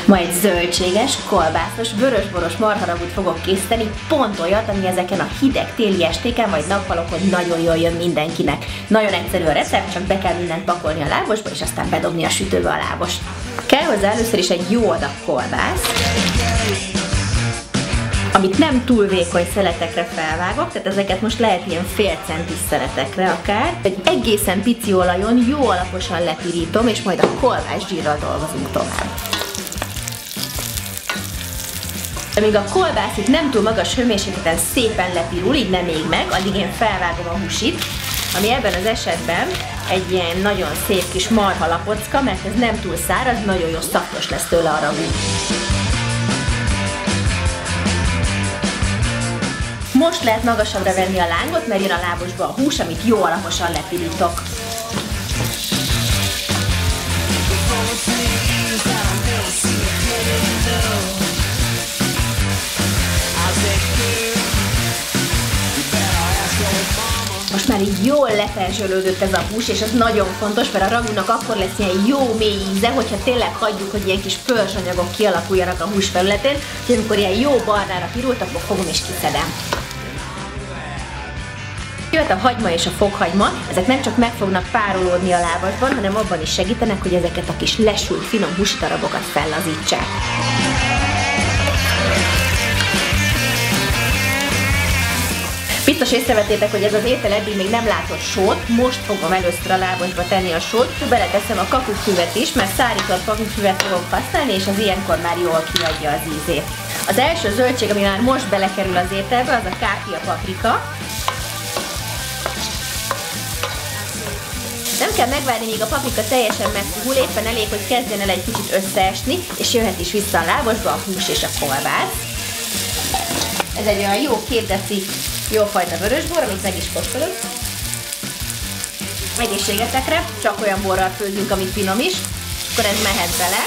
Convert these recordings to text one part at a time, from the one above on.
Ma egy zöldséges, kolbászos, vörösboros marharagút fogok készíteni, pont olyat, ami ezeken a hideg téli estéken vagy nappalokon nagyon jól jön mindenkinek. Nagyon egyszerű a recept, csak be kell mindent pakolni a lábosba, és aztán bedobni a sütőbe a lábost. Kell hozzá először is egy jó adag kolbász, amit nem túl vékony szeletekre felvágok, tehát ezeket most lehet ilyen fél centis szeletekre akár. Egy egészen pici olajon jó alaposan lepirítom, és majd a kolbászsírral dolgozunk tovább. Amíg a kolbász itt nem túl magas hőmérsékleten szépen lepirul, így nem ég meg, addig én felvágom a húsit, ami ebben az esetben egy ilyen nagyon szép kis marha lapocka, mert ez nem túl száraz, nagyon jó szaftos lesz tőle a ragú. Most lehet magasabbra venni a lángot, mert jön a lábosba a hús, amit jó alaposan lepirítok. Most már így jól leperzsölődött ez a hús, és ez nagyon fontos, mert a ragúnak akkor lesz ilyen jó mély íze, hogyha tényleg hagyjuk, hogy ilyen kis pörzsanyagok kialakuljanak a hús felületén, és amikor ilyen jó barnára pirult, akkor fogom és kiszedem. Jöhet a hagyma és a fokhagyma, ezek nem csak meg fognak párolódni a lábasban, hanem abban is segítenek, hogy ezeket a kis lesült, finom húsi darabokat fellazítsák. Biztos észrevettétek, hogy ez az étel eddig még nem látott sót, most fogom először a lábasba tenni a sót, beleteszem a kakufüvet is, mert szárított kakufüvet fogok használni, és az ilyenkor már jól kiadja az ízét. Az első zöldség, ami már most belekerül az ételbe, az a kápia paprika. Nem kell megvárni, míg a paprika teljesen megpuhul, éppen elég, hogy kezdjen el egy kicsit összeesni, és jöhet is vissza a lábasba a hús és a kolbász. Ez egy olyan jó 2 deci jófajta vörösbor, amit meg is kóstolok. Egészségetekre, csak olyan borral főzünk, amit finom is. Akkor ez mehet bele.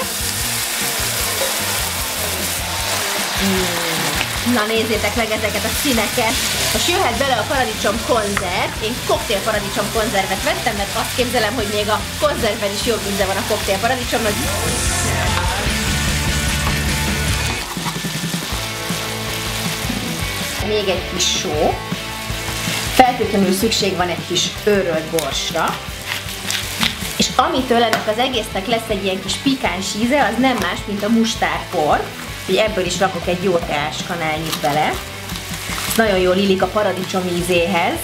Na nézzétek meg ezeket a színeket! Most jöhet bele a paradicsom konzerv. Én koktél paradicsom konzervet vettem, mert azt képzelem, hogy még a konzervben is jobb íze van a koktél paradicsomnak. Még egy kis só. Feltétlenül szükség van egy kis őrölt borsra. És amitől ennek az egésznek lesz egy ilyen kis pikáns íze, az nem más, mint a mustárpor. Úgyhogy ebből is rakok egy jó teáskanálnyit bele. Ez nagyon jól illik a paradicsom ízéhez.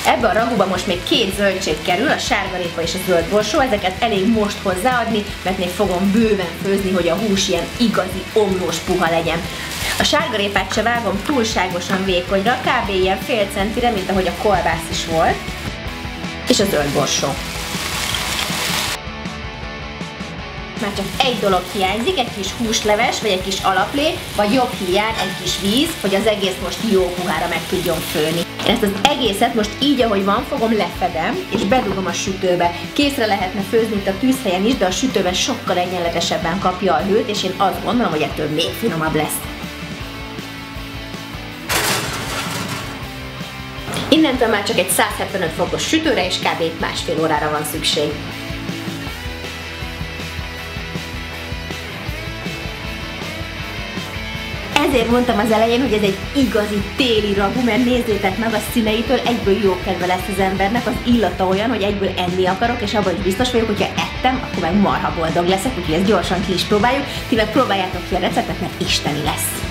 Ebbe a ragúba most még 2 zöldség kerül, a sárgarépa és a zöld borsó, ezeket elég most hozzáadni, mert még fogom bőven főzni, hogy a hús ilyen igazi omlós puha legyen. A sárgarépát se vágom túlságosan vékonyra, kb. Ilyen fél centire, mint ahogy a kolbász is volt, és a zöld borsó. Már csak egy dolog hiányzik, egy kis húsleves, vagy egy kis alaplé, vagy jobb hiány egy kis víz, hogy az egész most jó puhára meg tudjon főni. Én ezt az egészet most így, ahogy van, fogom lefedem, és bedugom a sütőbe. Készre lehetne főzni itt a tűzhelyen is, de a sütőben sokkal egyenletesebben kapja a hőt, és én azt gondolom, hogy ettől még finomabb lesz. Innentől már csak egy 175 fokos sütőre, és kb. 1,5 órára van szükség. Ezért mondtam az elején, hogy ez egy igazi téli ragú, mert nézzétek meg, a színeitől egyből jó kedve lesz az embernek, az illata olyan, hogy egyből enni akarok, és abban is biztos vagyok, hogyha ettem, akkor meg marha boldog leszek, úgyhogy ezt gyorsan ki is próbáljuk. Ti meg próbáljátok ki a receptet, mert isteni lesz!